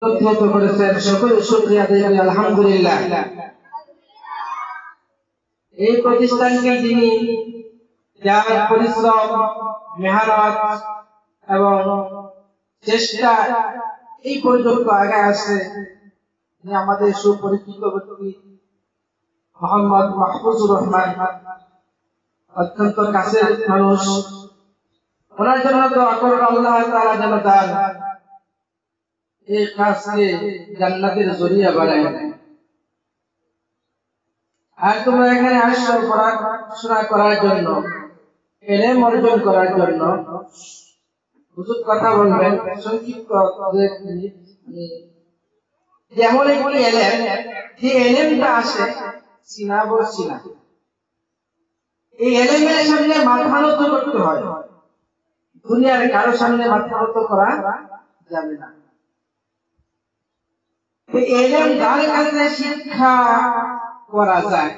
করেছেন, সকলে শুকরিয়া আদায় করি আলহামদুলিল্লাহ। এই প্রতিষ্ঠানকে যিনি যার পরিশ্রম, মেহনত এবং চেষ্টা এই পর্যন্ত আগে আসে, আমাদের সুপরিচিত ব্যক্তি মোহাম্মদ মাহফুজুর রহমান, অত্যন্ত কাছের মানুষ। ওনার জন্য দোয়া করব আল্লাহ তাআলা যেন তার এই কাজকে জান্নাতের জরিয়া বানায়। আর তোমরা এখানে আসছো পড়াশোনা করার জন্য, ইলম অর্জন করার জন্য। হুজুর কথা বলবেন সংক্ষিপ্ত যেমন একটি ইলম, যে ইলমটা আসে চিনা বলছি না, এই ইলমের সামনে মাথা নত করতে হয়, দুনিয়ার কারো সামনে মাথা নত করা যাবে না। এই ইলম যার কাছে শিক্ষা করা যায়